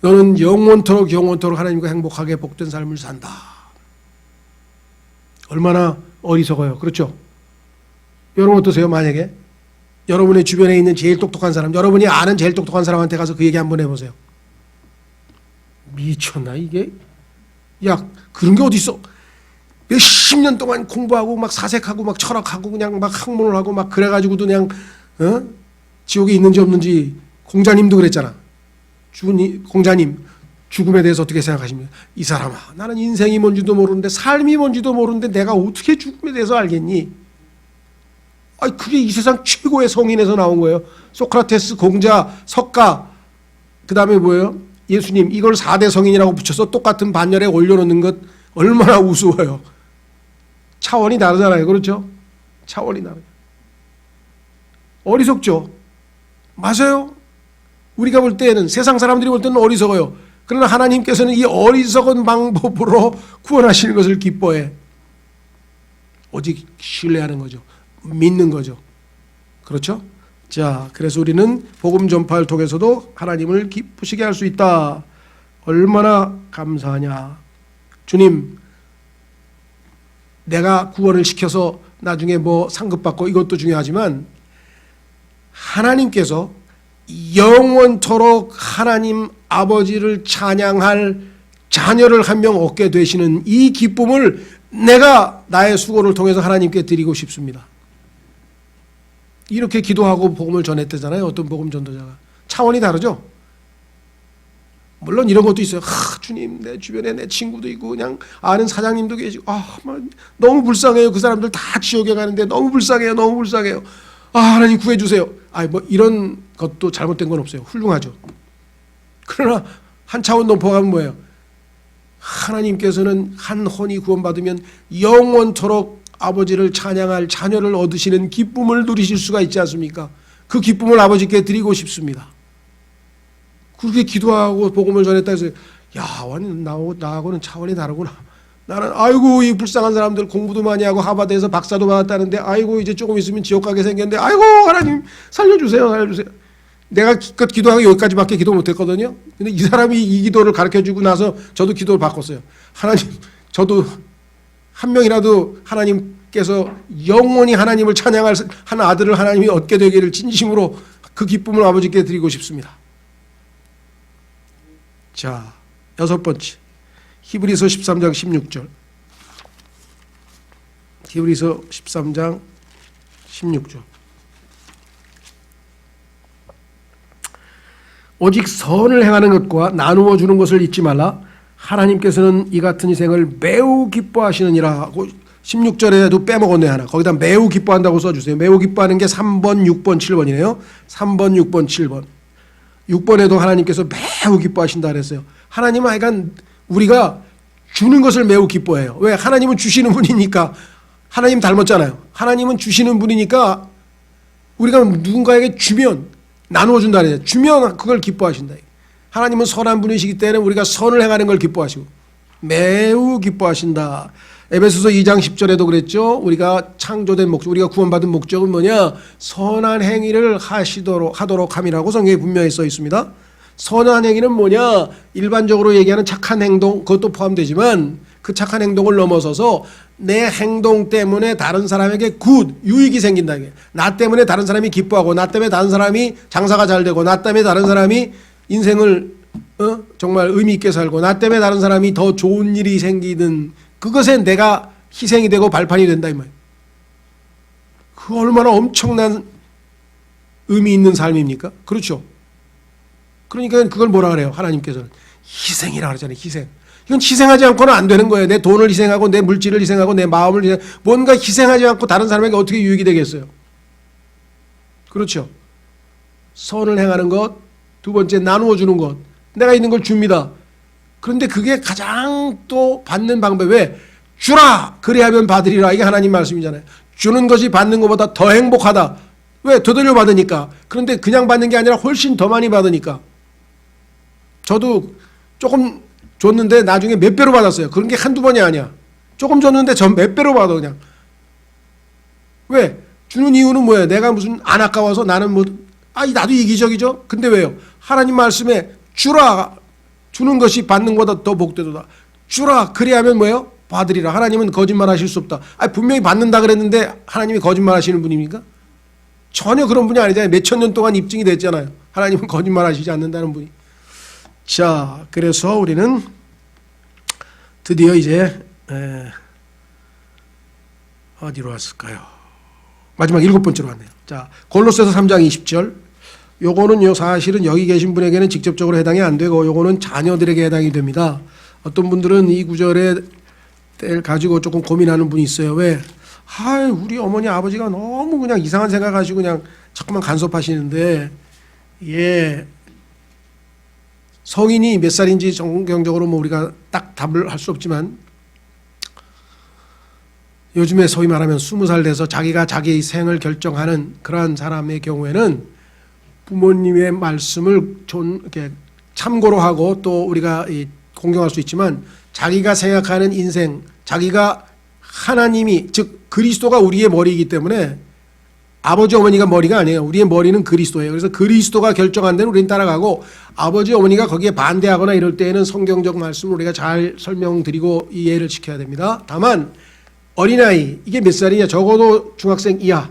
너는 영원토록 하나님과 행복하게 복된 삶을 산다. 얼마나 어리석어요. 그렇죠? 여러분 어떠세요? 만약에 여러분의 주변에 있는 제일 똑똑한 사람, 여러분이 아는 제일 똑똑한 사람한테 가서 그 얘기 한번 해보세요. 미쳤나 이게? 야, 그런 게 어디 있어? 몇십 년 동안 공부하고 막 사색하고 막 철학하고 그냥 막 학문을 하고 막 그래가지고도 그냥 지옥에 있는지 없는지. 공자님도 그랬잖아. 공자님 죽음에 대해서 어떻게 생각하십니까? 이 사람아, 나는 인생이 뭔지도 모르는데 삶이 뭔지도 모르는데 내가 어떻게 죽음에 대해서 알겠니? 아니, 그게 이 세상 최고의 성인에서 나온 거예요. 소크라테스, 공자, 석가, 그 다음에 뭐예요? 예수님. 이걸 4대 성인이라고 붙여서 똑같은 반열에 올려놓는 것 얼마나 우스워요. 차원이 다르잖아요. 그렇죠? 차원이 다르죠. 어리석죠? 맞아요. 우리가 볼 때는, 세상 사람들이 볼 때는 어리석어요. 그러나 하나님께서는 이 어리석은 방법으로 구원하시는 것을 기뻐해. 오직 신뢰하는 거죠. 믿는 거죠. 그렇죠? 자, 그래서 우리는 복음 전파를 통해서도 하나님을 기쁘시게 할 수 있다. 얼마나 감사하냐. 주님, 내가 구원을 시켜서 나중에 뭐 상급받고 이것도 중요하지만 하나님께서 영원토록 하나님 아버지를 찬양할 자녀를 한 명 얻게 되시는 이 기쁨을 내가 나의 수고를 통해서 하나님께 드리고 싶습니다. 이렇게 기도하고 복음을 전했대잖아요. 어떤 복음 전도자가. 차원이 다르죠? 물론 이런 것도 있어요. 주님, 내 주변에 내 친구도 있고 그냥 아는 사장님도 계시고 너무 불쌍해요. 그 사람들 다 지옥에 가는데 너무 불쌍해요. 너무 불쌍해요. 하나님 구해주세요. 뭐 이런 것도 잘못된 건 없어요. 훌륭하죠. 그러나 한 차원 넘어가면 뭐예요? 하나님께서는 한 혼이 구원받으면 영원토록 아버지를 찬양할 자녀를 얻으시는 기쁨을 누리실 수가 있지 않습니까? 그 기쁨을 아버지께 드리고 싶습니다. 그렇게 기도하고 복음을 전했다 해서 완전 나하고는 차원이 다르구나. 나는 아이고 이 불쌍한 사람들 공부도 많이 하고 하버드에서 박사도 받았다는데 아이고 이제 조금 있으면 지옥 가게 생겼는데 아이고 하나님 살려주세요. 내가 기껏 기도하고 여기까지밖에 기도 못했거든요. 근데 이 사람이 이 기도를 가르쳐주고 나서 저도 기도를 바꿨어요. 하나님, 저도 한 명이라도 하나님께서 영원히 하나님을 찬양할 한 아들을 하나님이 얻게 되기를 진심으로 그 기쁨을 아버지께 드리고 싶습니다. 자, 6번째, 히브리서 13장 16절. 히브리서 13장 16절. 오직 선을 행하는 것과 나누어 주는 것을 잊지 말라. 하나님께서는 이 같은 희생을 매우 기뻐하시느니라 하고 16절에도 빼먹었네 하나. 거기다 매우 기뻐한다고 써주세요. 매우 기뻐하는 게 3번, 6번, 7번이네요. 3번, 6번, 7번. 6번에도 하나님께서 매우 기뻐하신다 그랬어요. 하나님은 하여간 우리가 주는 것을 매우 기뻐해요. 왜? 하나님은 주시는 분이니까 하나님 닮았잖아요. 하나님은 주시는 분이니까 우리가 누군가에게 주면 나누어 준다 그래요. 주면 그걸 기뻐하신다. 하나님은 선한 분이시기 때문에 우리가 선을 행하는 걸 기뻐하시고 매우 기뻐하신다. 에베소서 2장 10절에도 그랬죠. 우리가 창조된 목적, 우리가 구원받은 목적은 뭐냐? 선한 행위를 하도록 함이라고 성경에 분명히 써 있습니다. 선한 행위는 뭐냐? 일반적으로 얘기하는 착한 행동, 그것도 포함되지만 그 착한 행동을 넘어서서 내 행동 때문에 다른 사람에게 유익이 생긴다. 나 때문에 다른 사람이 기뻐하고, 나 때문에 다른 사람이 장사가 잘 되고, 나 때문에 다른 사람이 인생을 정말 의미 있게 살고, 나 때문에 다른 사람이 더 좋은 일이 생기는, 그것에 내가 희생이 되고 발판이 된다 이 말이에요. 그 얼마나 엄청난 의미 있는 삶입니까? 그렇죠. 그러니까 그걸 뭐라 그래요? 하나님께서는 희생이라 그러잖아요. 희생. 이건 희생하지 않고는 안 되는 거예요. 내 돈을 희생하고 내 물질을 희생하고 내 마음을 뭔가 희생하지 않고 다른 사람에게 어떻게 유익이 되겠어요? 그렇죠. 선을 행하는 것, 두 번째 나누어 주는 것. 내가 있는 걸 줍니다. 그런데 그게 가장 또 받는 방법. 왜? 주라 그리하면 받으리라. 이게 하나님 말씀이잖아요. 주는 것이 받는 것보다 더 행복하다. 왜? 되돌려 받으니까. 그런데 그냥 받는 게 아니라 훨씬 더 많이 받으니까. 저도 조금 줬는데 나중에 몇 배로 받았어요. 그런 게 한두 번이 아니야. 조금 줬는데 전 몇 배로 받아 그냥. 왜? 주는 이유는 뭐예요? 내가 무슨 안 아까워서 나는 나도 이기적이죠? 근데 왜요? 하나님 말씀에 주라, 주는 것이 받는 것보다 더 복되도다. 주라, 그리하면 뭐예요? 받으리라. 하나님은 거짓말 하실 수 없다. 분명히 받는다 그랬는데 하나님이 거짓말 하시는 분입니까? 전혀 그런 분이 아니잖아요. 몇천 년 동안 입증이 됐잖아요. 하나님은 거짓말 하시지 않는다는 분이. 자, 그래서 우리는 드디어 이제 어디로 왔을까요? 마지막 7번째로 왔네요. 자, 골로새서 3장 20절. 요거는 사실은 여기 계신 분에게는 직접적으로 해당이 안 되고 요거는 자녀들에게 해당이 됩니다. 어떤 분들은 이 구절에 가지고 조금 고민하는 분이 있어요. 왜? 우리 어머니 아버지가 너무 그냥 이상한 생각 가지고 그냥 자꾸만 간섭하시는데, 성인이 몇 살인지 정경적으로 우리가 딱 답을 할 수 없지만, 요즘에 소위 말하면 20살 돼서 자기가 자기의 생을 결정하는 그러한 사람의 경우에는 부모님의 말씀을 이렇게 참고로 하고 또 우리가 공경할 수 있지만, 자기가 생각하는 인생, 자기가 하나님이, 즉 그리스도가 우리의 머리이기 때문에 아버지 어머니가 머리가 아니에요. 우리의 머리는 그리스도예요. 그래서 그리스도가 결정한 대로 우리는 따라가고, 아버지 어머니가 거기에 반대하거나 이럴 때에는 성경적 말씀을 우리가 잘 설명드리고 이해를 시켜야 됩니다. 다만 어린아이, 이게 몇 살이냐? 적어도 중학생 이하,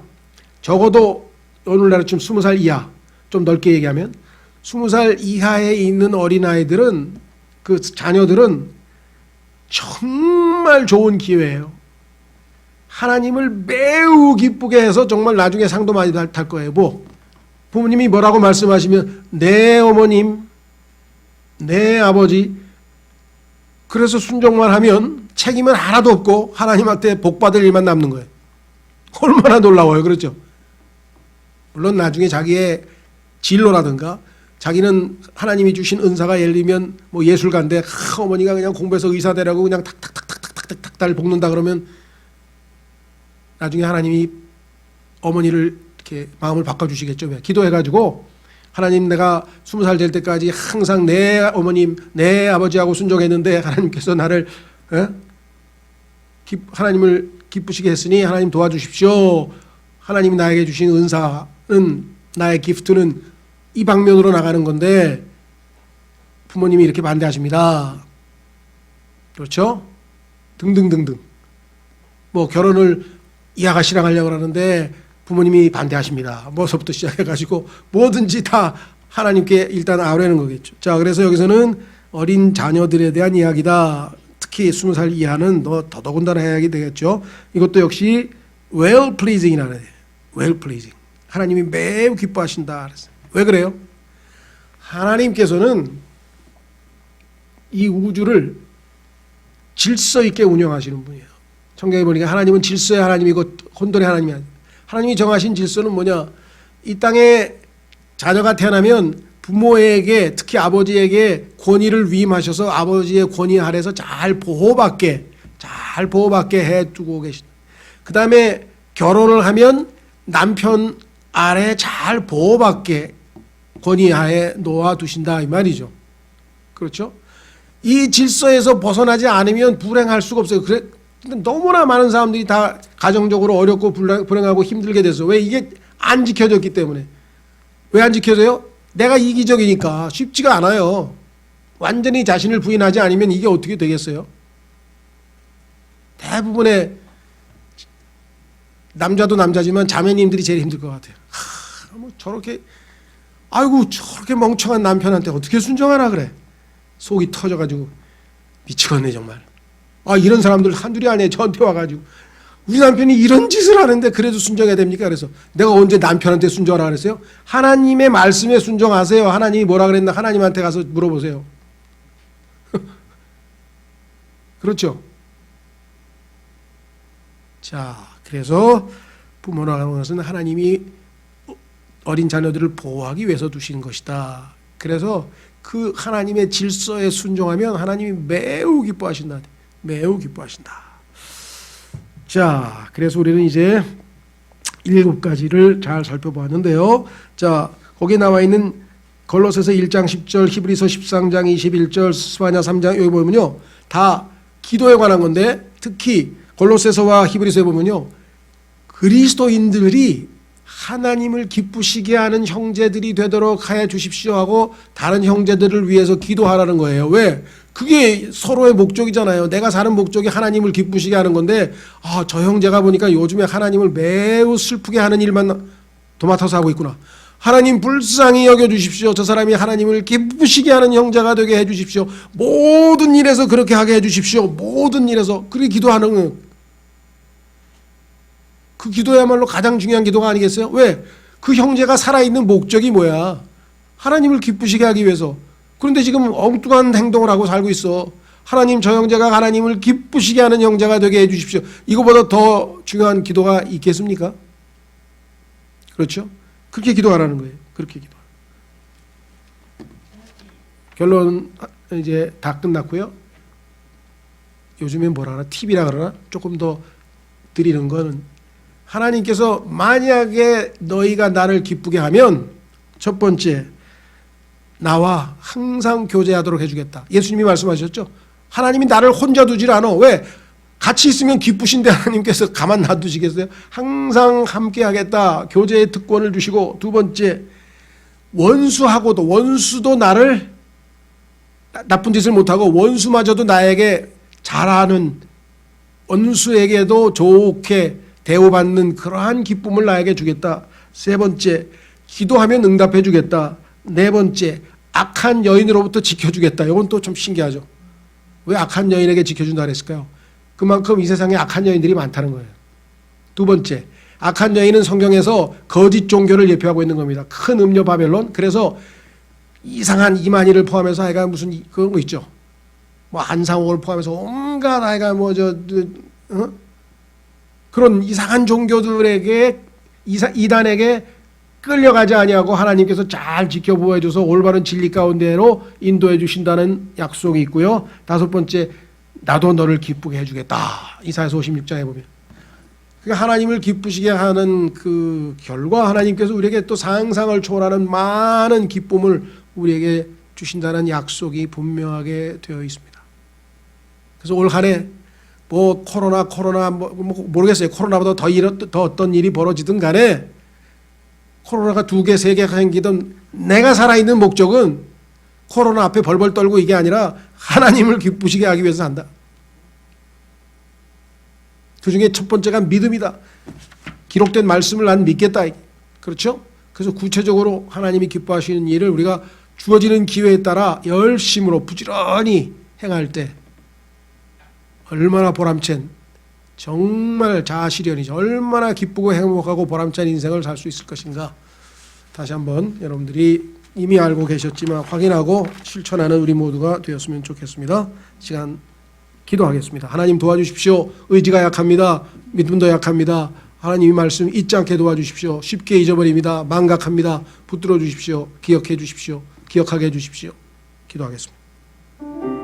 적어도 오늘날은 좀 20살 이하, 좀 넓게 얘기하면 20살 이하에 있는 어린아이들은, 그 자녀들은 정말 좋은 기회예요. 하나님을 매우 기쁘게 해서 정말 나중에 상도 많이 탈 거예요. 부모님이 뭐라고 말씀하시면 네 어머님, 네 아버지, 그래서 순종만 하면 책임은 하나도 없고 하나님한테 복받을 일만 남는 거예요. 얼마나 놀라워요. 그렇죠? 물론 나중에 자기의 진로라든가 자기는 하나님이 주신 은사가 예를 들면 예술가인데 어머니가 그냥 공부해서 의사 되라고 그냥 탁탁탁탁탁탁 볶는다 그러면 나중에 하나님이 어머니를 이렇게 마음을 바꿔주시겠죠. 기도해가지고 하나님, 내가 20살 될 때까지 항상 내 어머님, 내 아버지하고 순종했는데 하나님께서 나를 하나님을 기쁘시게 했으니 하나님 도와주십시오. 하나님이 나에게 주신 은사는, 나의 기프트는 이 방면으로 나가는 건데 부모님이 이렇게 반대하십니다. 그렇죠? 등등등등. 결혼을 이 아가씨랑 하려고 하는데 부모님이 반대하십니다. 뭐서부터 시작해가지고 뭐든지 다 하나님께 일단 아뢰는 거겠죠. 자, 그래서 여기서는 어린 자녀들에 대한 이야기다. 특히 20살 이하는 더더군다나 해야 되겠죠. 이것도 역시 well pleasing이라는 거예요. well pleasing. 하나님이 매우 기뻐하신다. 왜 그래요? 하나님께서는 이 우주를 질서 있게 운영하시는 분이에요. 성경에 보니까 하나님은 질서의 하나님이고 혼돈의 하나님이 아니에요. 하나님이 정하신 질서는 뭐냐? 이 땅에 자녀가 태어나면 부모에게, 특히 아버지에게 권위를 위임하셔서 아버지의 권위 아래서 잘 보호받게 해두고 계신. 그 다음에 결혼을 하면 남편 아래 잘 보호받게 권위하에 놓아두신다 이 말이죠. 그렇죠? 이 질서에서 벗어나지 않으면 불행할 수가 없어요. 그래, 너무나 많은 사람들이 다 가정적으로 어렵고 불행하고 힘들게 돼서 왜 이게 안 지켜졌기 때문에. 왜 안 지켜져요? 내가 이기적이니까 쉽지가 않아요. 완전히 자신을 부인하지 않으면 이게 어떻게 되겠어요? 대부분의 남자도 남자지만 자매님들이 제일 힘들 것 같아요. 뭐 저렇게 아이고 저렇게 멍청한 남편한테 어떻게 순종하나 그래. 속이 터져가지고 미치겠네 정말. 아 이런 사람들 한둘이 아니에요. 저한테 와가지고 우리 남편이 이런 짓을 하는데 그래도 순종해야 됩니까? 그래서 내가 언제 남편한테 순종하라 그랬어요? 하나님의 말씀에 순종하세요. 하나님이 뭐라 그랬나 하나님한테 가서 물어보세요. 그렇죠? 자, 그래서 부모라는 것은 하나님이 어린 자녀들을 보호하기 위해서 두신 것이다. 그래서 그 하나님의 질서에 순종하면 하나님이 매우 기뻐하신다. 매우 기뻐하신다. 자, 그래서 우리는 이제 7가지를 잘 살펴보았는데요. 자, 거기에 나와 있는 골로새서 1장 10절, 히브리서 13장 21절, 스바냐 3장 여기 보면요. 다 기도에 관한 건데 특히 골로새서와 히브리서에 보면요. 그리스도인들이 하나님을 기쁘시게 하는 형제들이 되도록 하여 주십시오 하고 다른 형제들을 위해서 기도하라는 거예요. 왜? 그게 서로의 목적이잖아요. 내가 사는 목적이 하나님을 기쁘시게 하는 건데 아, 저 형제가 보니까 요즘에 하나님을 매우 슬프게 하는 일만 도맡아서 하고 있구나. 하나님 불쌍히 여겨주십시오. 저 사람이 하나님을 기쁘시게 하는 형제가 되게 해주십시오. 모든 일에서 그렇게 하게 해주십시오. 모든 일에서 그렇게 기도하는 거예요. 그 기도야말로 가장 중요한 기도가 아니겠어요? 왜? 그 형제가 살아있는 목적이 뭐야? 하나님을 기쁘시게 하기 위해서. 그런데 지금 엉뚱한 행동을 하고 살고 있어. 하나님 저 형제가 하나님을 기쁘시게 하는 형제가 되게 해주십시오. 이거보다 더 중요한 기도가 있겠습니까? 그렇죠? 그렇게 기도하라는 거예요. 그렇게 기도. 결론 이제 다 끝났고요. 요즘엔 뭐라 하나? 팁이라 그러나? 조금 더 드리는 거는 하나님께서 만약에 너희가 나를 기쁘게 하면 첫 번째 나와 항상 교제하도록 해주겠다. 예수님이 말씀하셨죠. 하나님이 나를 혼자 두질 않아. 왜? 같이 있으면 기쁘신데 하나님께서 가만 놔두시겠어요? 항상 함께 하겠다. 교제의 특권을 주시고 두 번째 원수하고도 원수도 나를 나쁜 짓을 못하고 원수마저도 나에게 잘하는 원수에게도 좋게 대우받는 그러한 기쁨을 나에게 주겠다. 세 번째 기도하면 응답해 주겠다. 네 번째 악한 여인으로부터 지켜주겠다. 이건 또 좀 신기하죠. 왜 악한 여인에게 지켜준다 그랬을까요? 그만큼 이 세상에 악한 여인들이 많다는 거예요. 두 번째 악한 여인은 성경에서 거짓 종교를 예표하고 있는 겁니다. 큰 음녀 바벨론. 그래서 이상한 이만희를 포함해서 아이가 무슨 그런 거 있죠. 뭐 안상옥을 포함해서 온갖 아이가 그런 이상한 종교들에게 이단에게 끌려가지 아니하고 하나님께서 잘 지켜보아 줘서 올바른 진리 가운데로 인도해 주신다는 약속이 있고요. 다섯 번째 나도 너를 기쁘게 해주겠다. 이사야서 56장에 보면 그러니까 하나님을 기쁘시게 하는 그 결과 하나님께서 우리에게 또 상상을 초월하는 많은 기쁨을 우리에게 주신다는 약속이 분명하게 되어 있습니다. 그래서 올 한 해 뭐 코로나 모르겠어요. 코로나보다 더 어떤 일이 벌어지든 간에 코로나가 2개, 3개가 생기든 내가 살아있는 목적은 코로나 앞에 벌벌 떨고 이게 아니라 하나님을 기쁘시게 하기 위해서 한다. 그 중에 첫 번째가 믿음이다. 기록된 말씀을 난 믿겠다. 그렇죠? 그래서 구체적으로 하나님이 기뻐하시는 일을 우리가 주어지는 기회에 따라 열심으로 부지런히 행할 때 얼마나 보람찬 정말 자아실현이죠. 얼마나 기쁘고 행복하고 보람찬 인생을 살 수 있을 것인가. 다시 한번 여러분들이 이미 알고 계셨지만 확인하고 실천하는 우리 모두가 되었으면 좋겠습니다. 시간 기도하겠습니다. 하나님 도와주십시오. 의지가 약합니다. 믿음도 약합니다. 하나님의 말씀 잊지 않게 도와주십시오. 쉽게 잊어버립니다. 망각합니다. 붙들어 주십시오. 기억해 주십시오. 기억하게 해 주십시오. 기도하겠습니다.